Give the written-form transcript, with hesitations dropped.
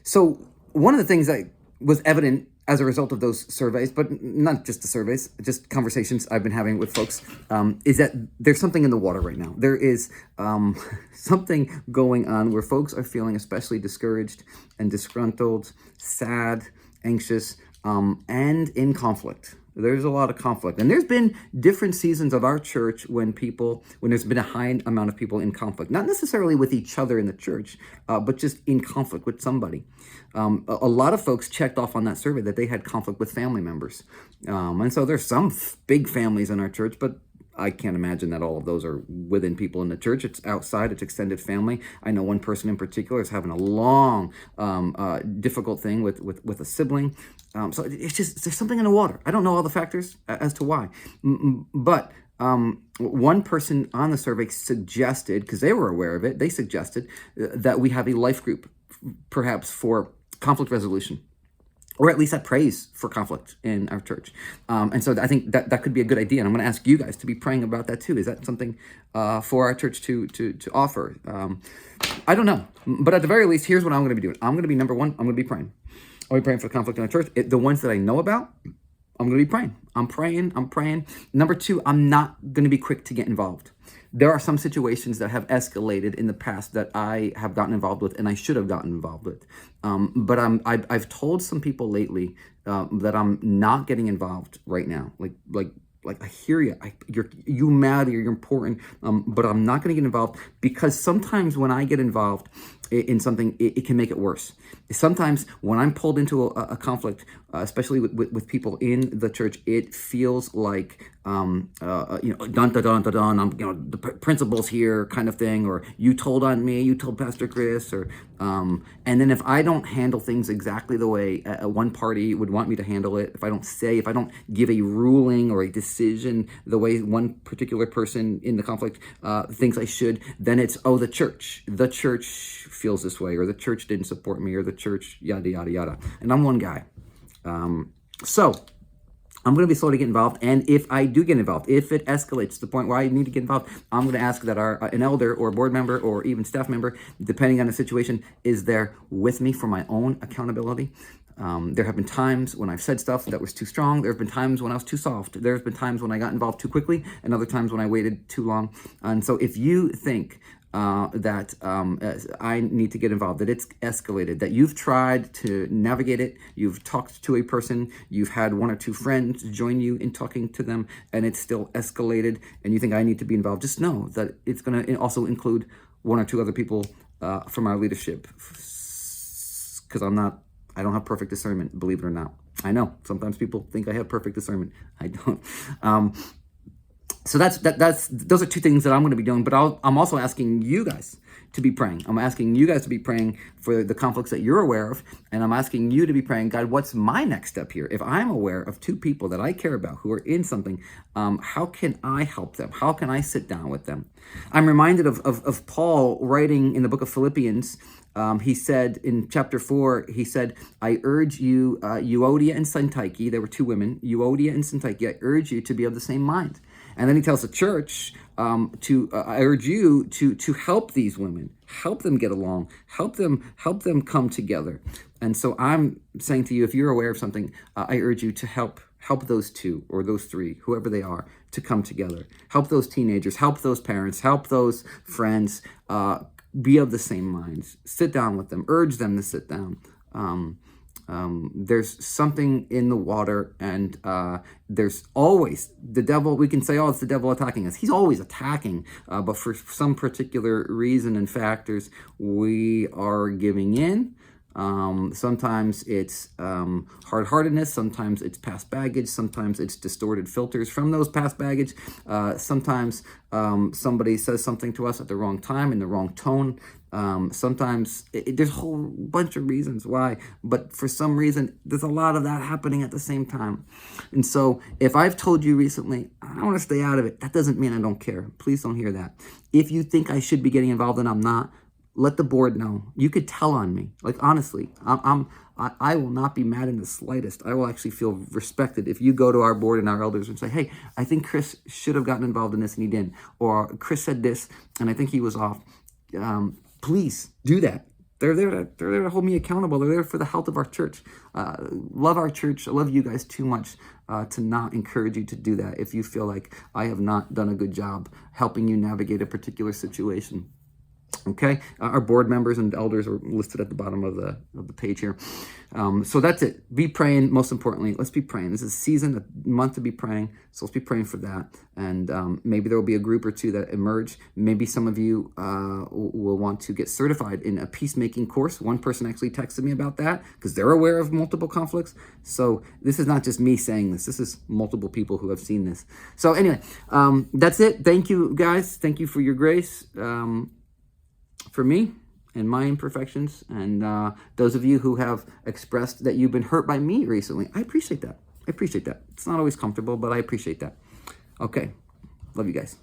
So one of the things that was evident as a result of those surveys, but not just the surveys, just conversations I've been having with folks, is that there's something in the water right now. There is something going on where folks are feeling especially discouraged and disgruntled, sad, anxious, and in conflict. There's a lot of conflict. And there's been different seasons of our church when there's been a high amount of people in conflict, not necessarily with each other in the church, but just in conflict with somebody. A lot of folks checked off on that survey that they had conflict with family members. And so there's some big families in our church, but I can't imagine that all of those are within people in the church. It's outside, it's extended family. I know one person in particular is having a long, difficult thing with a sibling. So it's just, there's something in the water. I don't know all the factors as to why. But one person on the survey suggested, because they were aware of it, they suggested that we have a life group, perhaps for conflict resolution, or at least that prays for conflict in our church. And so I think that could be a good idea. And I'm going to ask you guys to be praying about that too. Is that something for our church to offer? I don't know. But at the very least, here's what I'm going to be doing. I'm going to be, number one, I'm going to be praying. I'll be praying for the conflict in our church. The ones that I know about, I'm going to be praying. I'm praying. Number two, I'm not going to be quick to get involved. There are some situations that have escalated in the past that I have gotten involved with and I should have gotten involved with. But I've told some people lately that I'm not getting involved right now. Like I hear you, you matter, you're important, but I'm not going to get involved, because sometimes when I get involved in something, it can make it worse. Sometimes when I'm pulled into a conflict, especially with people in the church, it feels like dun dun dun dun dun. I'm the principal's here kind of thing, or you told on me, you told Pastor Chris, or and then if I don't handle things exactly the way one party would want me to handle it, if I don't give a ruling or a decision the way one particular person in the conflict thinks I should, then it's, the church feels this way, or the church didn't support me, or the church yada yada yada. And I'm one guy. So I'm going to be slow to get involved. And if I do get involved, if it escalates to the point where I need to get involved, I'm going to ask that an elder or board member or even staff member, depending on the situation, is there with me for my own accountability. There have been times when I've said stuff that was too strong. There have been times when I was too soft. There have been times when I got involved too quickly, and other times when I waited too long. And so if you think that I need to get involved, that it's escalated, that you've tried to navigate it, you've talked to a person, you've had one or two friends join you in talking to them, and it's still escalated, and you think I need to be involved, just know that it's going to also include one or two other people from our leadership, because I don't have perfect discernment, believe it or not. I know sometimes people think I have perfect discernment. I don't. So those are two things that I'm going to be doing, but I'm also asking you guys to be praying. I'm asking you guys to be praying for the conflicts that you're aware of, and I'm asking you to be praying, God, what's my next step here? If I'm aware of two people that I care about who are in something, how can I help them? How can I sit down with them? I'm reminded of Paul writing in the book of Philippians. He said in chapter 4, he said, I urge you, Euodia and Syntyche, there were two women, Euodia and Syntyche, I urge you to be of the same mind. And then he tells the church I urge you to help these women, help them get along, help them come together. And so I'm saying to you, if you're aware of something, I urge you to help those two or those three, whoever they are, to come together. Help those teenagers, help those parents, help those friends, be of the same minds. Sit down with them, urge them to sit down. There's something in the water, and there's always the devil. We can say, it's the devil attacking us. He's always attacking, but for some particular reason and factors, we are giving in. Sometimes it's hard-heartedness, sometimes it's past baggage, sometimes it's distorted filters from those past baggage. Sometimes somebody says something to us at the wrong time, in the wrong tone. Sometimes there's a whole bunch of reasons why, but for some reason, there's a lot of that happening at the same time. And so if I've told you recently, I want to stay out of it, that doesn't mean I don't care. Please don't hear that. If you think I should be getting involved and I'm not, let the board know. You could tell on me. Like, honestly, I will not be mad in the slightest. I will actually feel respected if you go to our board and our elders and say, hey, I think Chris should have gotten involved in this and he didn't. Or Chris said this and I think he was off. Please do that. they're there to hold me accountable. They're there for the health of our church. Love our church. I love you guys too much to not encourage you to do that if you feel like I have not done a good job helping you navigate a particular situation. Okay, our board members and elders are listed at the bottom of the page here. So that's it. Be praying. Most importantly, let's be praying. This is a season, a month to be praying. So let's be praying for that. And maybe there will be a group or two that emerge. Maybe some of you will want to get certified in a peacemaking course. One person actually texted me about that because they're aware of multiple conflicts. So this is not just me saying this. This is multiple people who have seen this. So anyway, that's it. Thank you, guys. Thank you for your grace. For me and my imperfections, and those of you who have expressed that you've been hurt by me recently, I appreciate that. It's not always comfortable, but I appreciate that. Okay. Love you guys.